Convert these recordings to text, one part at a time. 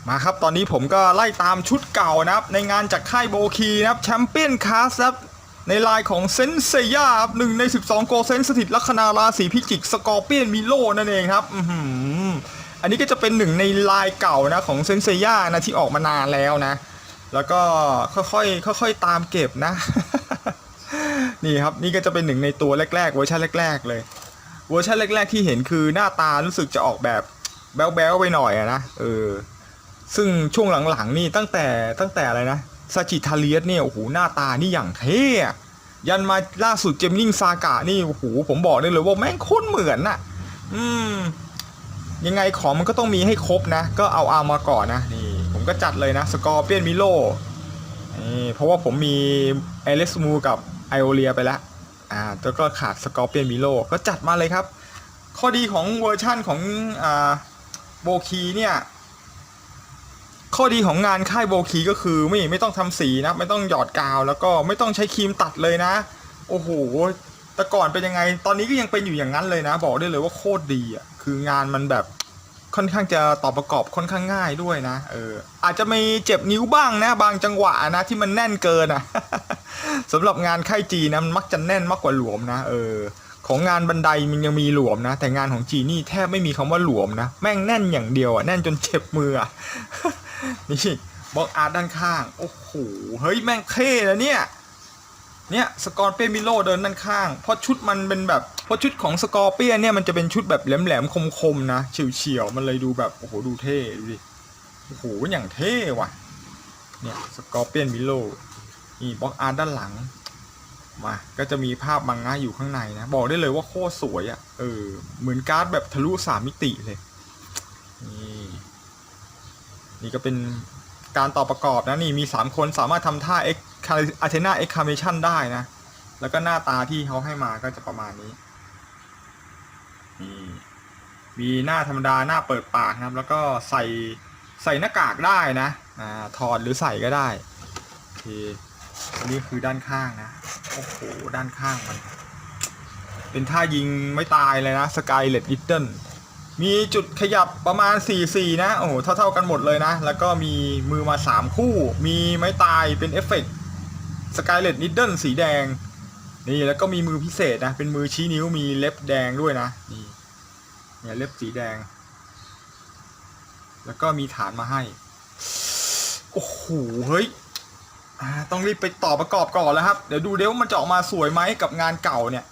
มาครับตอนนี้ผมก็ไล่ตามชุดเก่านะครับในงานจากค่ายโบคีนะครับแชมเปี้ยนคลาสครับในลายของเซนเซียครับ1 ใน 12โกเซนสถิตลัคนาราศีพิจิกสกอร์เปียนมิโลนั่นเองครับอันนี้ก็จะเป็นหนึ่งในลายเก่านะของเซนเซียนะที่ออกมานานแล้วนะแล้วก็ค่อยๆตามเก็บนะ นี่ครับนี่ก็จะเป็นหนึ่งในตัวแรกๆเวอร์ชันแรกๆเลยเวอร์ชันแรกๆที่เห็นคือหน้าตารู้สึกจะออกแบบแบ๊วๆไปหน่อยนะซึ่งช่วงหลังๆนี่ตั้งแต่อะไรนะซาจิทาเลียสเนี่ยโอ้โหหน้าตานี่อย่างเท่ยันมาล่าสุดเจมนิงซากะนี่โอ้โหผมบอกได้เลยว่าแม่งโคตรเหมือนน่ะยังไงของมันก็ต้องมีให้ครบนะก็เอามาก่อนนะนี่ผมก็จัดเลยนะสกอร์เปียนมิโลนี่เพราะว่าผมมีเอเลสมูกับไอโอเลียไปแล้วแล้วก็ขาดสกอร์เปียนมิโลก็จัดมาเลยครับข้อดีของเวอร์ชั่นของโบคีเนี่ยข้อดีของงานค่ายโบคีก็คือไม่ต้องทำสีนะไม่ต้องหยอดกาวแล้วก็ไม่ต้องใช้ครีมตัดเลยนะโอ้โหแต่ก่อนเป็นยังไงตอนนี้ก็ยังเป็นอยู่อย่างนั้นเลยนะบอกได้เลยว่าโคตรดีอ่ะคืองานมันแบบค่อนข้างจะต่อประกอบค่อนข้างง่ายด้วยนะอาจจะมีเจ็บนิ้วบ้างนะบางจังหวะนะที่มันแน่นเกินอ่ะ สำหรับงานค่ายจีนะมันมักจะแน่นมากกว่าหลวมนะของงานบันไดมันยังมีหลวมนะแต่งานของจีนี่แทบไม่มีคำว่าหลวมนะแม่งแน่นอย่างเดียวอ่ะแน่นจนเจ็บมืออ่ะ นี่บล็อกอาร์ตด้านข้างโอ้โหเฮ้ยแม่งเท่นะเนี่ยสกอร์เปียนมิโลเดินด้านข้างเพราะชุดมันเป็นแบบเพราะชุดของสกอร์เปียนเนี่ยมันจะเป็นชุดแบบแหลมๆคมๆนะเฉียวๆมันเลยดูแบบโอ้โหดูเท่ดูดิโอ้โหอย่างเท่ว่ะเนี่ยสกอร์เปียนมิโลนี่บล็อกอาร์ตด้านหลังมาก็จะมีภาพมังงะอยู่ข้างในนะบอกได้เลยว่าโคตรสวยอ่ะเหมือนการ์ดแบบทะลุ3 มิติเลยนี่ก็เป็นการต่อประกอบนะนี่มี3 คนสามารถทำท่าอาเทนาเอ็กคาเมชันได้นะแล้วก็หน้าตาที่เขาให้มาก็จะประมาณนี้นี่มีหน้าธรรมดาหน้าเปิดปากนะครับแล้วก็ใส่หน้ากากได้นะถอดหรือใส่ก็ได้โอเคอันนี้คือด้านข้างนะโอ้โหด้านข้างมันเป็นท่ายิงไม่ตายเลยนะสกายเลดดิตเดิลมีจุดขยับประมาณ4นะโอ้โหเท่ากันหมดเลยนะแล้วก็มีมือมา3 คู่มีไม้ตายเป็นเอฟเฟกต์สกายเลดนิดเดิลสีแดงนี่แล้วก็มีมือพิเศษนะเป็นมือชี้นิ้วมีเล็บแดงด้วยนะนี่เนี่ยเล็บสีแดงแล้วก็มีฐานมาให้โอ้โหเฮ้ยต้องรีบไปต่อประกอบก่อนแล้วครับเดี๋ยวดูเดี๋ยวมันจะออกมาสวยไหมกับงานเก่าเนี่ย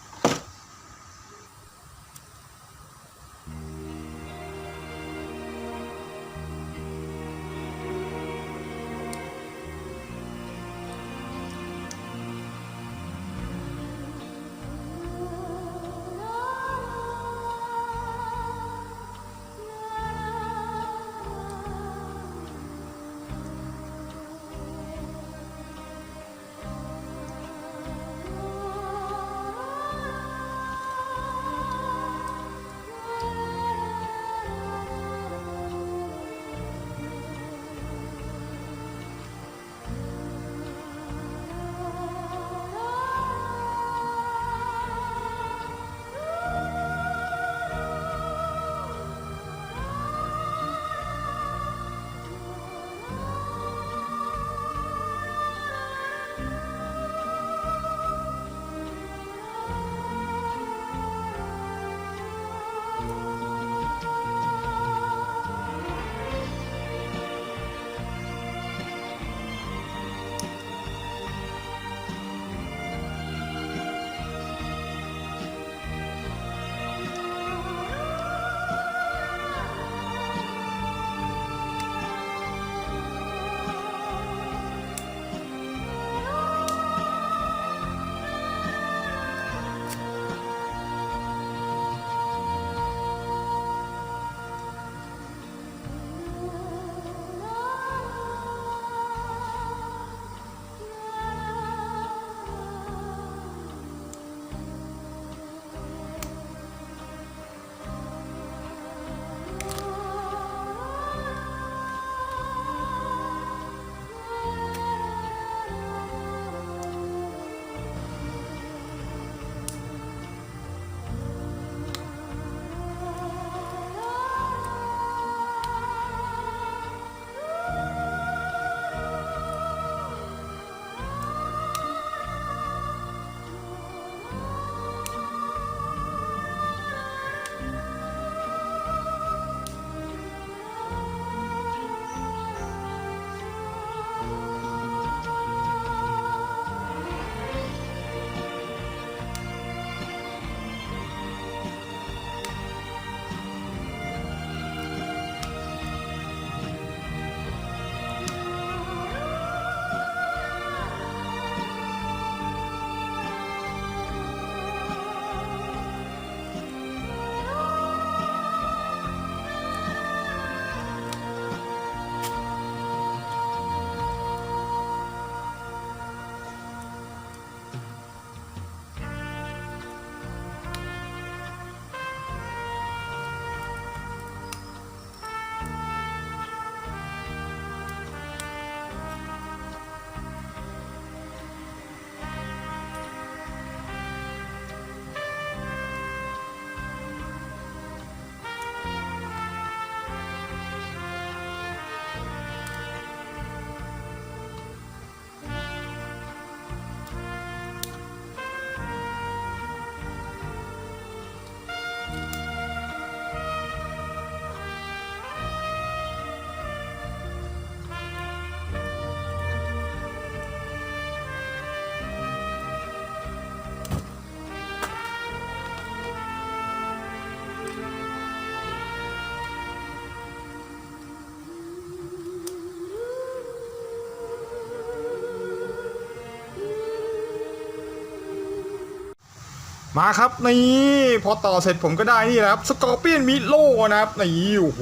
มาครับนี่พอต่อเสร็จผมก็ได้นี่แหละครับสกอร์เปียนมิโลนะครับนี่โอ้โห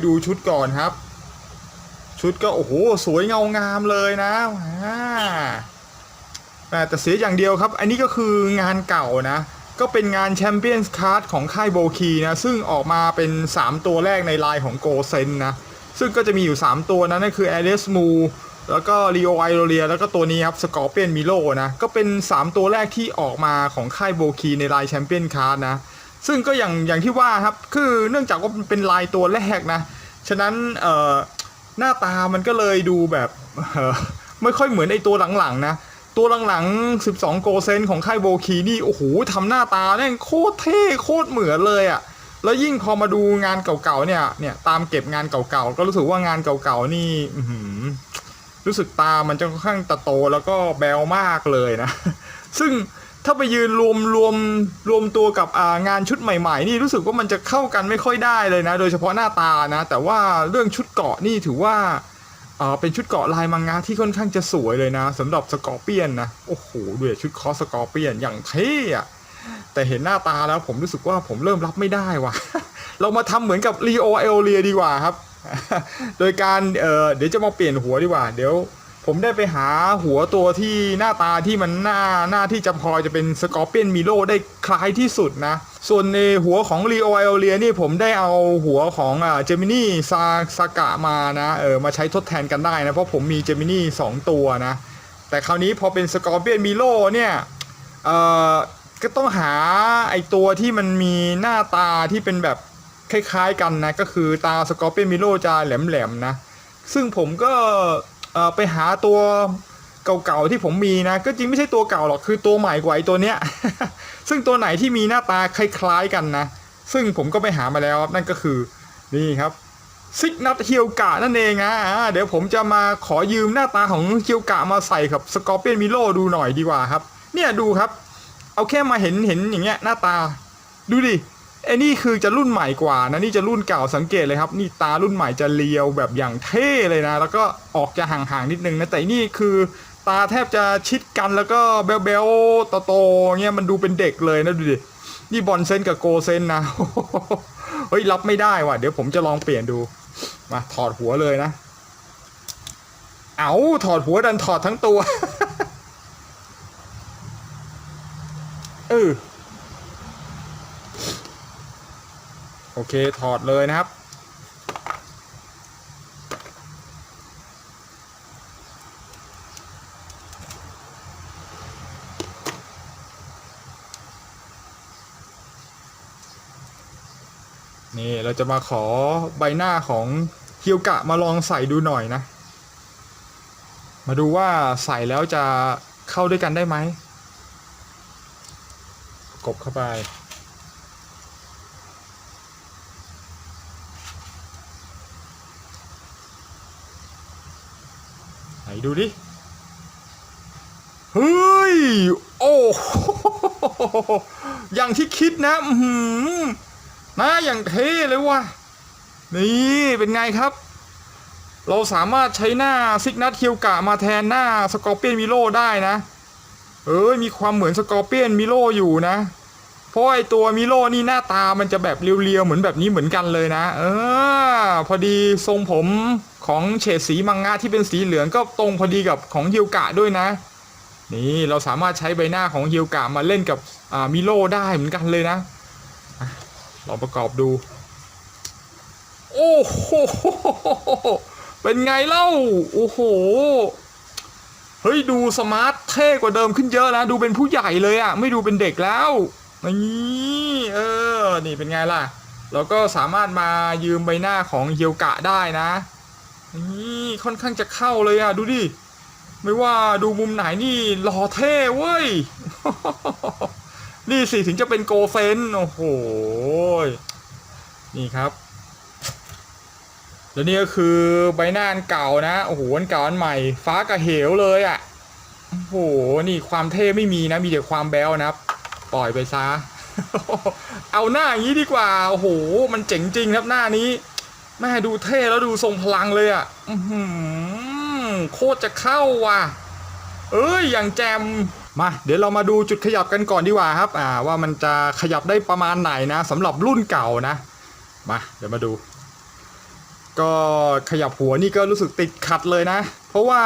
ดูชุดก่อนครับชุดก็โอ้โหสวยเงางามเลยนะแต่เสียอย่างเดียวครับอันนี้ก็คืองานเก่านะก็เป็นงานแชมเปี้ยนส์คัพของค่ายโบคีนะซึ่งออกมาเป็น3ตัวแรกในไลน์ของโกเซนนะซึ่งก็จะมีอยู่3ตัวนั่นคือแอเดสมูแล้วก็ลีโอไอโรเลียแล้วก็ตัวนี้ครับสกอร์เปียนมิโลนะก็เป็น3ตัวแรกที่ออกมาของค่ายโบคีในไลน์แชมเปี้ยนคัพนะซึ่งก็อย่างที่ว่าครับคือเนื่องจากว่ามันเป็นไลน์ตัวแรกนะฉะนั้นหน้าตามันก็เลยดูแบบไม่ค่อยเหมือนไอตัวหลังๆนะตัวหลังๆ12โกเซนของค่ายโบคีนี่โอ้โหทำหน้าตาเนี่ยโคตรเท่โคตรเหมือนเลยอ่ะแล้วยิ่งพอมาดูงานเก่าๆเนี่ยตามเก็บงานเก่าๆก็รู้สึกว่างานเก่าๆนี่รู้สึกตามันจะค่อนข้างโตแล้วก็แบวมากเลยนะซึ่งถ้าไปยืนรวมตัวกับงานชุดใหม่ๆนี่รู้สึกว่ามันจะเข้ากันไม่ค่อยได้เลยนะโดยเฉพาะหน้าตานะแต่ว่าเรื่องชุดเกราะนี่ถือว่าเป็นชุดเกราะลายมังงะที่ค่อนข้างจะสวยเลยนะสำหรับสกอร์เปียนนะโอ้โหดูชุดคอสกอร์เปียนอย่างเท่อะแต่เห็นหน้าตาแล้วผมรู้สึกว่าผมเริ่มรับไม่ได้ว่ะ เรามาทำเหมือนกับลีโอเอลเลียดีกว่าครับ โดยการเดี๋ยวจะมาเปลี่ยนหัวดีกว่าเดี๋ยวผมได้ไปหาหัวตัวที่หน้าตาที่มันหน้าที่จะพอจะเป็นสกอร์เปียนมิโลได้คล้ายที่สุดนะส่วนในหัวของลีโอไอโอเลียนี่ผมได้เอาหัวของเจมินี่ซากะมานะมาใช้ทดแทนกันได้นะเพราะผมมีเจมินี่2ตัวนะแต่คราวนี้พอเป็นสกอร์เปียนมิโลเนี่ยก็ต้องหาไอตัวที่มันมีหน้าตาที่เป็นแบบคล้ายๆกันนะก็คือตาสกอร์เปียนมิโลจะแหลมๆนะซึ่งผมก็ไปหาตัวเก่าๆที่ผมมีนะก็จริงไม่ใช่ตัวเก่าหรอกคือตัวใหม่กว่าไอ้ตัวเนี้ย ซึ่งตัวไหนที่มีหน้าตาคล้ายๆกันนะซึ่งผมก็ไปหามาแล้วนั่นก็คือนี่ครับซิกนัทเฮียวกะนั่นเองนะเดี๋ยวผมจะมาขอยืมหน้าตาของเฮียวกะมาใส่กับสกอร์เปียนมิโลดูหน่อยดีกว่าครับเนี่ยดูครับเอาแค่มาเห็นอย่างเงี้ยหน้าตาดูดิไอ้นี่คือจะรุ่นใหม่กว่านะนี่จะรุ่นเก่าสังเกตเลยครับนี่ตารุ่นใหม่จะเรียวแบบอย่างเท่เลยนะแล้วก็ออกจะห่างๆนิดนึงนะแต่นี่คือตาแทบจะชิดกันแล้วก็เบลโตๆเงี้ยมันดูเป็นเด็กเลยนะดูดินี่บอลเซนกับโกเซนนะ เฮ้ยรับไม่ได้ว่ะเดี๋ยวผมจะลองเปลี่ยนดูมาถอดหัวเลยนะเอาถอดหัวดันถอดทั้งตัว โอเคถอดเลยนะครับนี่เราจะมาขอใบหน้าของเฮียวกะมาลองใส่ดูหน่อยนะมาดูว่าใส่แล้วจะเข้าด้วยกันได้ไหมกบเข้าไปไหนดูดิเฮ้ยโอ้อย่างที่คิดนะนะอย่างเท่เลยว่ะนี่เป็นไงครับเราสามารถใช้หน้าซิกนัทเฮียวกะมาแทนหน้าสกอร์เปียนมิโลได้นะมีความเหมือนสกอร์เปียนมิโลอยู่นะเพราะไอตัวมิโลนี่หน้าตามันจะแบบเรียวๆเหมือนแบบนี้เหมือนกันเลยนะพอดีทรงผมของเฉดสีมังงะที่เป็นสีเหลืองก็ตรงพอดีกับของเฮียวกะด้วยนะนี่เราสามารถใช้ใบหน้าของเฮียวกะมาเล่นกับมิโลได้เหมือนกันเลยนะลองประกอบดูโอ้โหเป็นไงเล่าโอ้โหเฮ้ยดูสมาร์ทเท่กว่าเดิมขึ้นเยอะนะดูเป็นผู้ใหญ่เลยอะไม่ดูเป็นเด็กแล้วนี่นี่เป็นไงล่ะเราก็สามารถมายืมใบหน้าของเฮียวกะได้นะนี่ค่อนข้างจะเข้าเลยอะดูดิไม่ว่าดูมุมไหนนี่หล่อเท่เว้ย นี่สิถึงจะเป็นโกเซนโอ้โหนี่ครับแล้วนี่ก็คือใบหน้าเก่านะโอ้โหอันเก่าอันใหม่ฟ้ากับเหวเลยอ่ะโอ้โหนี่ความเท่ไม่มีนะมีแต่ความแบ๊วนะปล่อยไปซะ เอาหน้าอย่างนี้ดีกว่าโอ้โหมันเจ๋งจริงครับหน้านี้แม่ดูเท่แล้วดูทรงพลังเลยอ่ะโคตรจะเข้าว่ะอย่างแจม มาเดี๋ยวเรามาดูจุดขยับกันก่อนดีกว่าครับว่ามันจะขยับได้ประมาณไหนนะสำหรับรุ่นเก่านะมาเดี๋ยวมาดูก็ขยับหัวนี่ก็รู้สึกติดขัดเลยนะเพราะว่า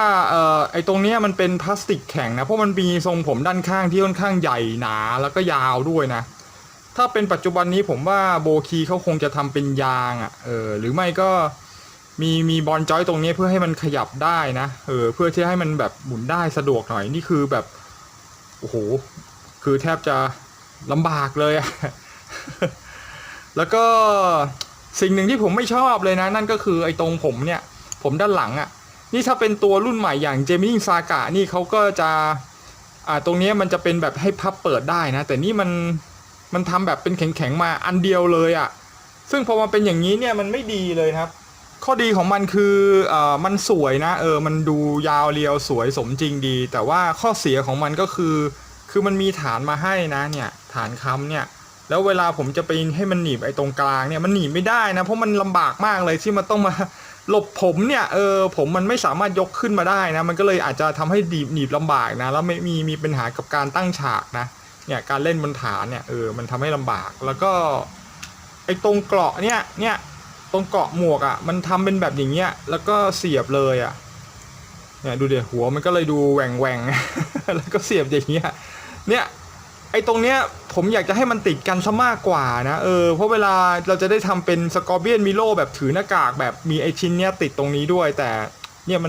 ไอ้ตรงเนี้ยมันเป็นพลาสติกแข็งนะเพราะมันมีทรงผมด้านข้างที่ค่อนข้างใหญ่หนาแล้วก็ยาวด้วยนะถ้าเป็นปัจจุบันนี้ผมว่าโบคีเขาคงจะทำเป็นยางหรือไม่ก็มีบอลจอยตรงนี้เพื่อให้มันขยับได้นะเพื่อที่ให้มันแบบหมุนได้สะดวกหน่อยนี่คือแบบโอ้โหคือแทบจะลำบากเลยอะ แล้วก็สิ่งหนึ่งที่ผมไม่ชอบเลยนะนั่นก็คือไอ้ตรงผมเนี่ยผมด้านหลังอ่ะนี่ถ้าเป็นตัวรุ่นใหม่อย่างเจมินิซากะนี่เขาก็จะตรงนี้มันจะเป็นแบบให้พับเปิดได้นะแต่นี่มันทำแบบเป็นแข็งๆมาอันเดียวเลยอ่ะซึ่งพอมาเป็นอย่างนี้เนี่ยมันไม่ดีเลยครับข้อดีของมันคือมันสวยนะมันดูยาวเรียวสวยสมจริงดีแต่ว่าข้อเสียของมันก็คือมันมีฐานมาให้นะเนี่ยฐานค้ำเนี่ยแล้วเวลาผมจะไปให้มันหนีบไอ้ตรงกลางเนี่ยมันหนีบไม่ได้นะเพราะมันลำบากมากเลยที่มันต้องมาหลบผมเนี่ยผมมันไม่สามารถยกขึ้นมาได้นะมันก็เลยอาจจะทำให้หนีบลำบากนะแล้วไม่มีปัญหากับการตั้งฉากนะเนี่ยการเล่นบนฐานเนี่ยมันทำให้ลำบากแล้วก็ไอ้ตรงเกราะเนี่ยตรงเกราะหมวกมันทำเป็นแบบอย่างเงี้ยแล้วก็เสียบเลยเนี่ยดูเดี๋ยวหัวมันก็เลยดูแหว่ง แล้วก็เสียบอย่างเงี้ยเนี่ยไอ้ตรงเนี้ยผมอยากจะให้มันติดกันซะมากกว่านะเพราะเวลาเราจะได้ทำเป็นสกอร์เปียนมิโลแบบถือหน้ากากแบบมีไอชิ้นเนี้ยติดตรงนี้ด้วยแต่เนี่ย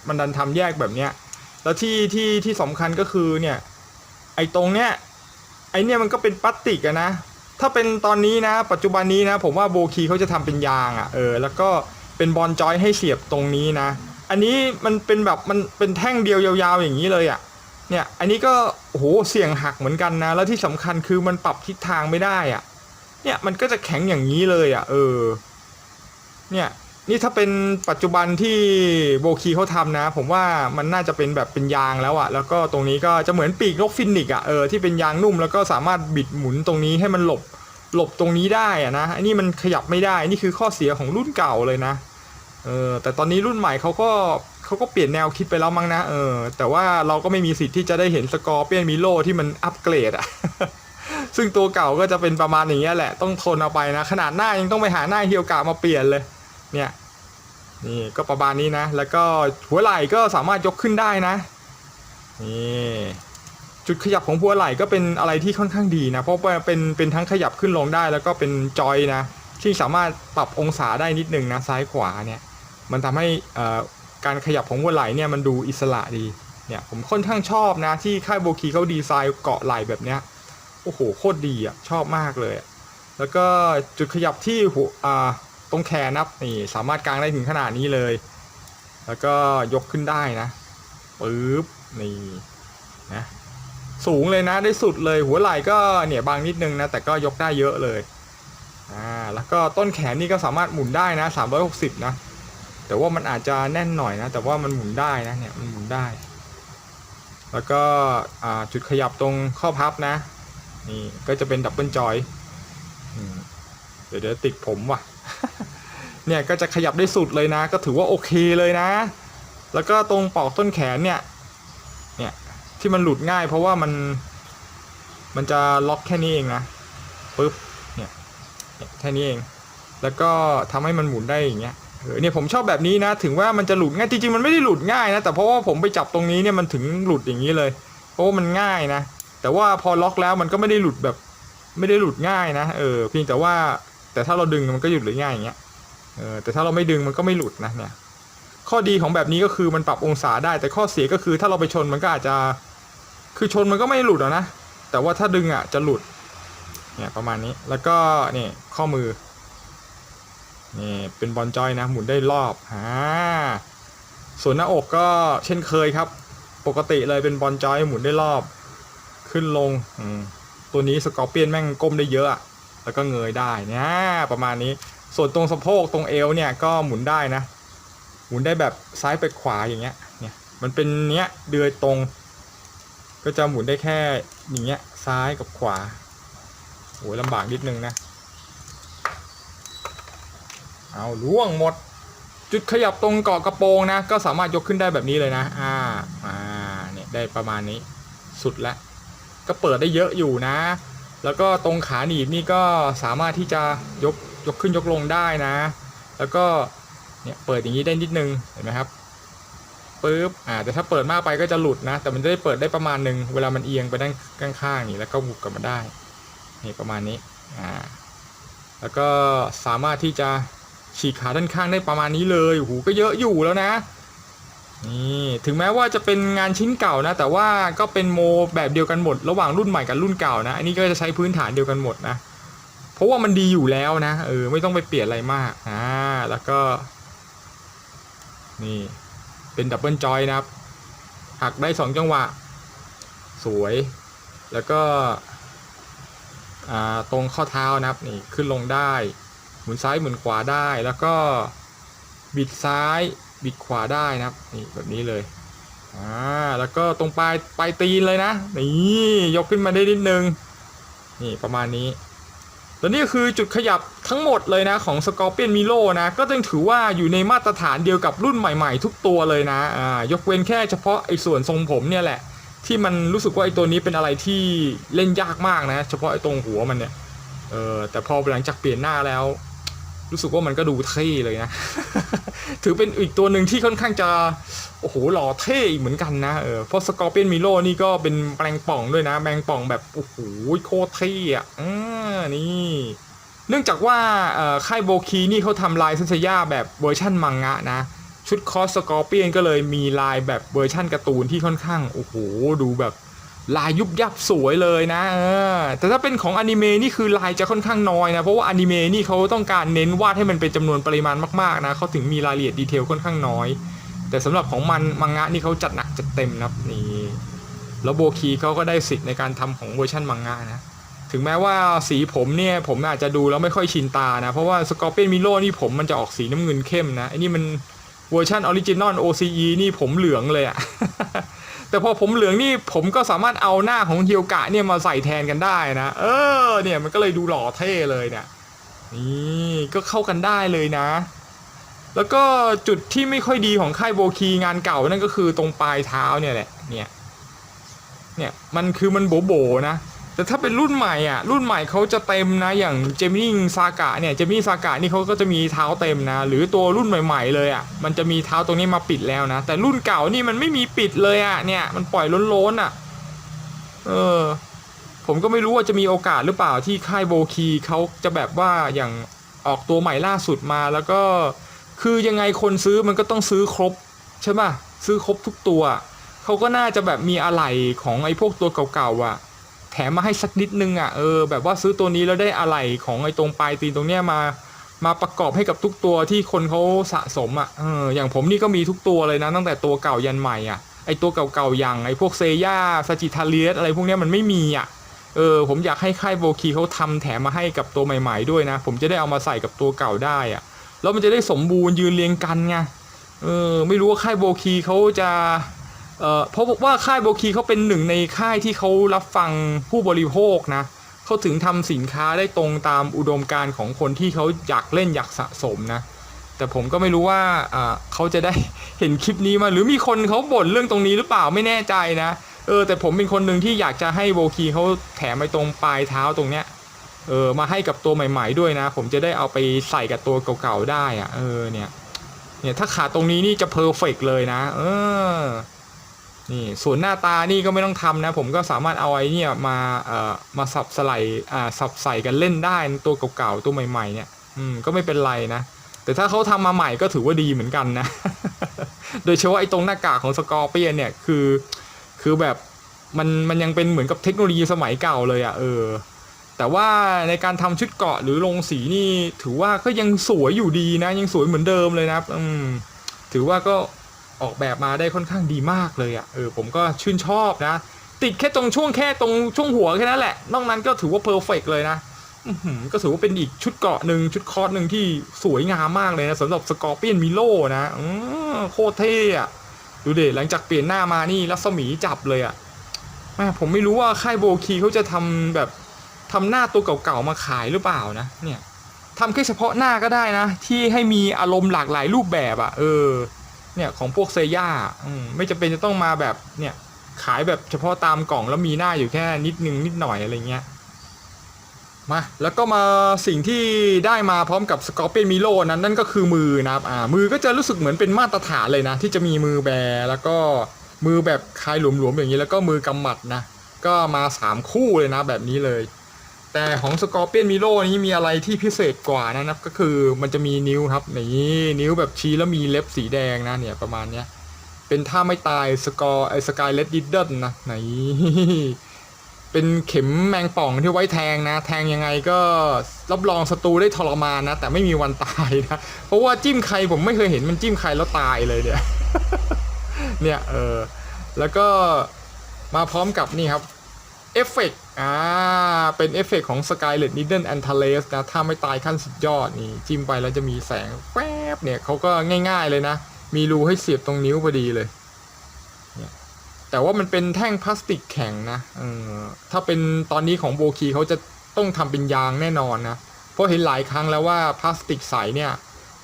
มันดันทำแยกแบบเนี้ยแล้วที่สำคัญก็คือเนี่ยไอ้ตรงเนี้ยไอ้เนี่ยมันก็เป็นพลาสติกนะถ้าเป็นตอนนี้นะปัจจุบันนี้นะผมว่าโบคีเขาจะทำเป็นยางแล้วก็เป็นบอลจอยให้เสียบตรงนี้นะอันนี้มันเป็นแบบมันเป็นแท่งเดียวยาวๆอย่างนี้เลยเนี่ยอันนี้ก็โอ้โหเสี่ยงหักเหมือนกันนะแล้วที่สำคัญคือมันปรับทิศทางไม่ได้เนี่ยมันก็จะแข็งอย่างนี้เลยเนี่ยนี่ถ้าเป็นปัจจุบันที่โบคีเขาทำนะผมว่ามันน่าจะเป็นแบบเป็นยางแล้วแล้วก็ตรงนี้ก็จะเหมือนปีกนกฟินิกซ์ที่เป็นยางนุ่มแล้วก็สามารถบิดหมุนตรงนี้ให้มันหลบตรงนี้ได้นะอันนี้มันขยับไม่ได้นี่คือข้อเสียของรุ่นเก่าเลยนะแต่ตอนนี้รุ่นใหม่เขาก็เปลี่ยนแนวคิดไปแล้วมั้งนะแต่ว่าเราก็ไม่มีสิทธิ์ที่จะได้เห็นสกอร์เปียนมิโลที่มันอัปเกรดซึ่งตัวเก่าก็จะเป็นประมาณอย่างเงี้ยแหละต้องทนเอาไปนะขนาดหน้ายังต้องไปหาหน้าเฮียวกะมาเปลี่ยนเลยเนี่ยนี่ก็ประมาณนี้นะแล้วก็หัวไหล่ก็สามารถยกขึ้นได้นะนี่จุดขยับของหัวไหล่ก็เป็นอะไรที่ค่อนข้างดีนะเพราะว่าเป็นทั้งขยับขึ้นลงได้แล้วก็เป็นจอยนะที่สามารถปรับองศาได้นิดนึงนะซ้ายขวาเนี่ยมันทำให้การขยับของหัวไหล่เนี่ยมันดูอิสระดีเนี่ยผมค่อนข้างชอบนะที่ค่ายโบคีเขาดีไซน์เกาะไหล่แบบเนี้ยโอ้โหโคตรดีชอบมากเลยแล้วก็จุดขยับที่หัวตรงแขนนับนี่สามารถกางได้ถึงขนาดนี้เลยแล้วก็ยกขึ้นได้นะปึ๊บนี่นะสูงเลยนะได้สุดเลยหัวไหล่ก็เนี่ยบางนิดนึงนะแต่ก็ยกได้เยอะเลยแล้วก็ต้นแขนนี่ก็สามารถหมุนได้นะ360นะแต่ว่ามันอาจจะแน่นหน่อยนะแต่ว่ามันหมุนได้นะเนี่ยมันหมุนได้แล้วก็จุดขยับตรงข้อพับนะนี่ก็จะเป็นดับเบิลจอยเดี๋ยวติดผมว่ะ เนี่ยก็จะขยับได้สุดเลยนะก็ถือว่าโอเคเลยนะแล้วก็ตรงปอกต้นแขนเนี่ยที่มันหลุดง่ายเพราะว่ามันจะล็อกแค่นี้เองนะปึ๊บเนี่ยแค่นี้เองแล้วก็ทำให้มันหมุนได้อย่างเงี้ยเนี่ยผมชอบแบบนี้นะถึงว่ามันจะหลุดง่ายจริงๆมันไม่ได้หลุดง่ายนะแต่เพราะว่าผมไปจับตรงนี้เนี่ยมันถึงหลุดอย่างนี้เลยเพราะว่ามันง่ายนะแต่ว่าพอล็อกแล้วมันก็ไม่ได้หลุดแบบไม่ได้หลุดง่ายนะเพียงแต่ถ้าเราดึงมันก็หยุดหรือง่ายอย่างเงี้ยแต่ถ้าเราไม่ดึงมันก็ไม่หลุดนะเนี่ยข้อดีของแบบนี้ก็คือมันปรับองศาได้แต่ข้อเสียก็คือถ้าเราไปชนมันก็อาจจะคือชนมันก็ไม่หลุดนะแต่ว่าถ้าดึงจะหลุดเนี่ยประมาณนี้แล้วก็นี่ข้อมือนี่เป็นบอลจอยนะหมุนได้รอบส่วนหน้าอกก็เช่นเคยครับปกติเลยเป็นบอลจอยหมุนได้รอบขึ้นลงตัวนี้สกอร์เปียนแม่งก้มได้เยอะแล้วก็เงยได้เนี่ยประมาณนี้ส่วนตรงสะโพกตรงเอวเนี่ยก็หมุนได้นะหมุนได้แบบซ้ายไปขวาอย่างเงี้ยเนี่ยมันเป็นเนี้ยเดือยตรงก็จะหมุนได้แค่อย่างเงี้ยซ้ายกับขวาโอ้ยลำบากนิดนึงนะเอาล่วงหมดจุดขยับตรงเกาะกระโปรงนะก็สามารถยกขึ้นได้แบบนี้เลยนะเนี่ยได้ประมาณนี้ สุดแล้วก็เปิดได้เยอะอยู่นะแล้วก็ตรงขาหนีบนี่ก็สามารถที่จะยกขึ้นยกลงได้นะแล้วก็เนี่ยเปิดอย่างนี้ได้นิดนึงเห็นไหมครับปึ๊บแต่ถ้าเปิดมากไปก็จะหลุดนะแต่มันจะได้เปิดได้ประมาณนึงเวลามันเอียงไปด้านข้างๆนี่แล้วก็บุกกลับมาได้นี่ประมาณนี้แล้วก็สามารถที่จะฉีกขาด้านข้างได้ประมาณนี้เลยโอ้โหก็เยอะอยู่แล้วนะนี่ถึงแม้ว่าจะเป็นงานชิ้นเก่านะแต่ว่าก็เป็นโมแบบเดียวกันหมดระหว่างรุ่นใหม่กับรุ่นเก่านะอันนี้ก็จะใช้พื้นฐานเดียวกันหมดนะเพราะว่ามันดีอยู่แล้วนะไม่ต้องไปเปลี่ยนอะไรมากแล้วก็นี่เป็นดับเบิลจอยนะครับหักได้2จังหวะสวยแล้วก็ตรงข้อเท้านะครับนี่ขึ้นลงได้หมุนซ้ายหมุนขวาได้แล้วก็บิดซ้ายบิดขวาได้นะครับนี่แบบนี้เลยแล้วก็ตรงปลายตีนเลยนะนี่ยกขึ้นมาได้นิดนึงนี่ประมาณนี้แล้วนี่คือจุดขยับทั้งหมดเลยนะของ Scorpion Milo นะก็ต้องถือว่าอยู่ในมาตรฐานเดียวกับรุ่นใหม่ๆทุกตัวเลยนะยกเว้นแค่เฉพาะไอ้ส่วนทรงผมเนี่ยแหละที่มันรู้สึกว่าไอ้ตัวนี้เป็นอะไรที่เล่นยากมากนะเฉพาะไอ้ตรงหัวมันเนี่ยแต่พอหลังจากเปลี่ยนหน้าแล้วรู้สึกว่ามันก็ดูเท่เลยนะ ถือเป็นอีกตัวหนึ่งที่ค่อนข้างจะโอ้โหหล่อเท่เหมือนกันนะเพราะ Scorpion Milo นี่ก็เป็นแปลงป่องด้วยนะแปลงป่องแบบโอ้โหโคตรเท่นี่เนื่องจากว่าค่ายโบคีนี่เขาทำลายเซนเซย่าแบบเวอร์ชั่นมังงะนะชุดคอส Scorpion ก็เลยมีลายแบบเวอร์ชั่นการ์ตูนที่ค่อนข้างโอ้โหดูแบบลายยุบยับสวยเลยนะแต่ถ้าเป็นของอนิเมะนี่คือลายจะค่อนข้างน้อยนะเพราะว่าอนิเมะนี่เขาต้องการเน้นวาดให้มันเป็นจำนวนปริมาณมากๆนะเขาถึงมีรายละเอียดดีเทลค่อนข้างน้อยแต่สำหรับของมังงะนี่เขาจัดหนักจัดเต็มนะนี่แล้วโบคีเขาก็ได้สิทธิ์ในการทำของเวอร์ชันมังงะนะถึงแม้ว่าสีผมเนี่ยผมอาจจะดูแล้วไม่ค่อยชินตานะเพราะว่า Scorpion Milo นี่ผมมันจะออกสีน้ำเงินเข้มนะไอ้นี่มันเวอร์ชันออริจินอล OCE นี่ผมเหลืองเลยอะ แต่พอผมเหลืองนี่ผมก็สามารถเอาหน้าของเฮียวกะเนี่ยมาใส่แทนกันได้นะเนี่ยมันก็เลยดูหล่อเท่เลยเนี่ยนี่ก็เข้ากันได้เลยนะแล้วก็จุดที่ไม่ค่อยดีของค่ายโบคีงานเก่านั่นก็คือตรงปลายเท้าเนี่ยแหละเนี่ยมันคือมันโบนะแต่ถ้าเป็นรุ่นใหม่รุ่นใหม่เขาจะเต็มนะอย่างเจมินิซากะเนี่ยเจมินิซากะนี่เขาก็จะมีเท้าเต็มนะหรือตัวรุ่นใหม่ๆเลยมันจะมีเท้าตรงนี้มาปิดแล้วนะแต่รุ่นเก่านี่มันไม่มีปิดเลยเนี่ยมันปล่อยล้นผมก็ไม่รู้ว่าจะมีโอกาสหรือเปล่าที่ค่ายโบคีเขาจะแบบว่าอย่างออกตัวใหม่ล่าสุดมาแล้วก็คือยังไงคนซื้อมันก็ต้องซื้อครบใช่ป่ะซื้อครบทุกตัวเขาก็น่าจะแบบมีอะไหล่ของไอ้พวกตัวเก่าๆแถมมาให้สักนิดนึงแบบว่าซื้อตัวนี้แล้วได้อะไหล่ของไอ้ตรงปลายตีนตรงเนี้ยมาประกอบให้กับทุกตัวที่คนเขาสะสมอย่างผมนี่ก็มีทุกตัวเลยนะตั้งแต่ตัวเก่ายันใหม่ไอ้ตัวเก่าๆอย่างไอ้พวกเซย่าซาจิทาเลียสอะไรพวกเนี้ยมันไม่มีผมอยากให้ค่ายโบคีเขาทำแถมมาให้กับตัวใหม่ๆด้วยนะผมจะได้เอามาใส่กับตัวเก่าได้แล้วมันจะได้สมบูรณ์ยืนเรียงกันไงไม่รู้ว่าค่ายโบคีเขาจะเพราะว่าค่ายโบคีเขาเป็นหนึ่งในค่ายที่เขารับฟังผู้บริโภคนะเขาถึงทำสินค้าได้ตรงตามอุดมการณ์ของคนที่เขาอยากเล่นอยากสะสมนะแต่ผมก็ไม่รู้ว่าเขาจะได้เห็นคลิปนี้มาหรือมีคนเขาบ่นเรื่องตรงนี้หรือเปล่าไม่แน่ใจนะแต่ผมเป็นคนหนึ่งที่อยากจะให้โบคีเขาแถมไปตรงปลายเท้าตรงเนี้ยมาให้กับตัวใหม่ๆด้วยนะผมจะได้เอาไปใส่กับตัวเก่าๆได้เนี่ยถ้าขาดตรงนี้นี่จะเพอร์เฟกต์เลยนะนี่ส่วนหน้าตานี่ก็ไม่ต้องทำนะผมก็สามารถเอาไอ้เนี่ยมาสับใส่กันเล่นได้ตัวเก่าๆตัวใหม่ๆเนี่ยก็ไม่เป็นไรนะแต่ถ้าเขาทำมาใหม่ก็ถือว่าดีเหมือนกันนะ โดยเฉพาะไอ้ตรงหน้ากากของสกอร์เปียนเนี่ยคือแบบมันยังเป็นเหมือนกับเทคโนโลยีสมัยเก่าเลยแต่ว่าในการทำชุดเกราะหรือลงสีนี่ถือว่าก็ยังสวยอยู่ดีนะยังสวยเหมือนเดิมเลยนะถือว่าก็ออกแบบมาได้ค่อนข้างดีมากเลยผมก็ชื่นชอบนะติดแค่ตรงช่วงหัวแค่นั้นแหละนอกนั้นก็ถือว่าเพอร์เฟกต์เลยนะก็ถือว่าเป็นอีกชุดเกราะหนึ่งชุดคอร์สหนึ่งที่สวยงามมากเลยนะสำหรับสกอร์เปียนมิโลนะโคตรเท่ดูเด็ดหลังจากเปลี่ยนหน้ามานี่รัศมีจับเลยผมไม่รู้ว่าค่ายโบคีเขาจะทำหน้าตัวเก่าๆมาขายหรือเปล่านะเนี่ยทำแค่เฉพาะหน้าก็ได้นะที่ให้มีอารมณ์หลากหลายรูปแบบเนี่ยของพวกเซย่าไม่จำเป็นจะต้องมาแบบเนี่ย ขายแบบเฉพาะตามกล่องแล้วมีหน้าอยู่แค่นิดนึงนิดหน่อยอะไรเงี้ยมาแล้วก็มาสิ่งที่ได้มาพร้อมกับสกอร์เปียนมิโลนั้นนั่นก็คือมือนะครับมือก็จะรู้สึกเหมือนเป็นมาตรฐานเลยนะที่จะมีมือแบแล้วก็มือแบบคลายหลวมๆอย่างนี้แล้วก็มือกำหมัดนะก็มา3คู่เลยนะแบบนี้เลยแต่ของสกอร์เปียนมิโลนี้มีอะไรที่พิเศษกว่านะครับก็คือมันจะมีนิ้วครับนี่นิ้วแบบชี้แล้วมีเล็บสีแดงนะเนี่ยประมาณเนี้ยเป็นท่าไม่ตายสกายเลดดิดเดิลนะไหนเป็นเข็มแมงป่องที่ไว้แทงนะแทงยังไงก็รับรองศัตรูได้ทรมานนะแต่ไม่มีวันตายนะเพราะว่าจิ้มใครผมไม่เคยเห็นมันจิ้มใครแล้วตายเลยเนี่ย เนี่ยแล้วก็มาพร้อมกับนี่ครับเอฟเฟกต์เป็นเอฟเฟกต์ของ Scarlet Needle Antares นะถ้าไม่ตายขั้นสุดยอดนี่จิ้มไปแล้วจะมีแสงแวบเนี่ยเขาก็ง่ายๆเลยนะมีรูให้เสียบตรงนิ้วพอดีเลยเนี่ยแต่ว่ามันเป็นแท่งพลาสติกแข็งนะถ้าเป็นตอนนี้ของโบคีเขาจะต้องทำเป็นยางแน่นอนนะเพราะเห็นหลายครั้งแล้วว่าพลาสติกใสเนี่ย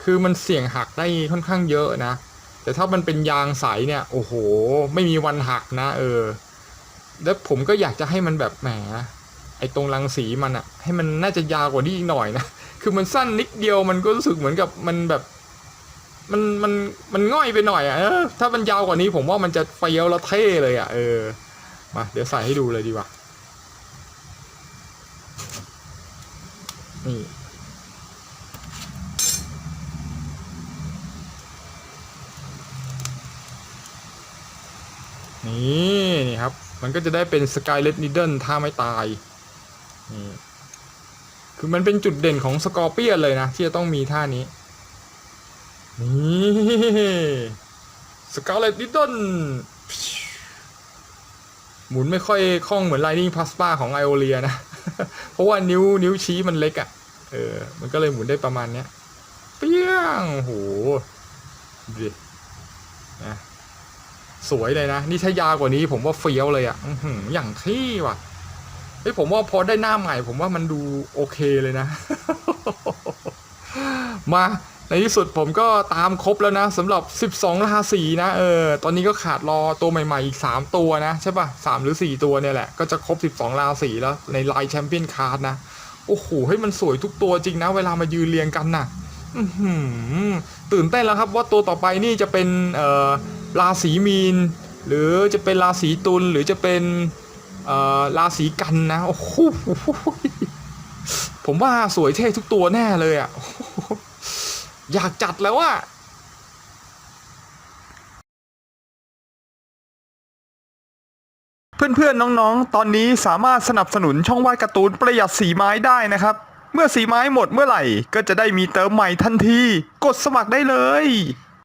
คือมันเสี่ยงหักได้ค่อนข้างเยอะนะแต่ถ้ามันเป็นยางใสเนี่ยโอ้โหไม่มีวันหักนะแล้วผมก็อยากจะให้มันแบบแหมไอ้ตรงรังสีมันอะให้มันน่าจะยาวกว่านี้อีกหน่อยนะคือมันสั้นนิดเดียวมันก็รู้สึกเหมือนกับมันแบบมันง่อยไปหน่อยอะถ้ามันยาวกว่านี้ผมว่ามันจะเฟี้ยวแล้วเท่เลยอะมาเดี๋ยวใส่ให้ดูเลยดีกว่านี่นี่ครับมันก็จะได้เป็น Scarlet Needle ท่าไม่ตายนี่คือมันเป็นจุดเด่นของสกอร์เปียนเลยนะที่จะต้องมีท่านี้นี่Scarlet Needle หมุนไม่ค่อยคล่องเหมือน Lightning Plasma ของไอโอเลียนะ เพราะว่านิ้วชี้มันเล็กอ่ะมันก็เลยหมุนได้ประมาณเนี้ยเปี้ยงโหดินะสวยเลยนะนี่ถ้ายาวกว่านี้ผมว่าเฟี้ยวเลยอ่ะอย่างที่ว่ะผมว่าพอได้หน้าใหม่ผมว่ามันดูโอเคเลยนะ มาในที่สุดผมก็ตามครบแล้วนะสำหรับ12ราศีนะตอนนี้ก็ขาดรอตัวใหม่ๆอีก3ตัวนะใช่ป่ะ3หรือ4ตัวเนี่ยแหละก็จะครบ12ราศีแล้วในไลน์แชมเปี้ยนคาร์ดนะโอ้โหให้มันสวยทุกตัวจริงนะเวลามายืนเรียงกันนะตื่นเต้นแล้วครับว่าตัวต่อไปนี่จะเป็นราศีมีนหรือจะเป็นราศีตุลหรือจะเป็นราศีกันนะโอ้โหผมว่าสวยเท่ทุกตัวแน่เลยอ่ะอยากจัดแล้วอะเพื่อนๆน้องๆตอนนี้สามารถสนับสนุนช่องวาดการ์ตูนประหยัดสีไม้ได้นะครับเมื่อสีไม้หมดเมื่อไหร่ก็จะได้มีเติมใหม่ทันทีกดสมัครได้เลย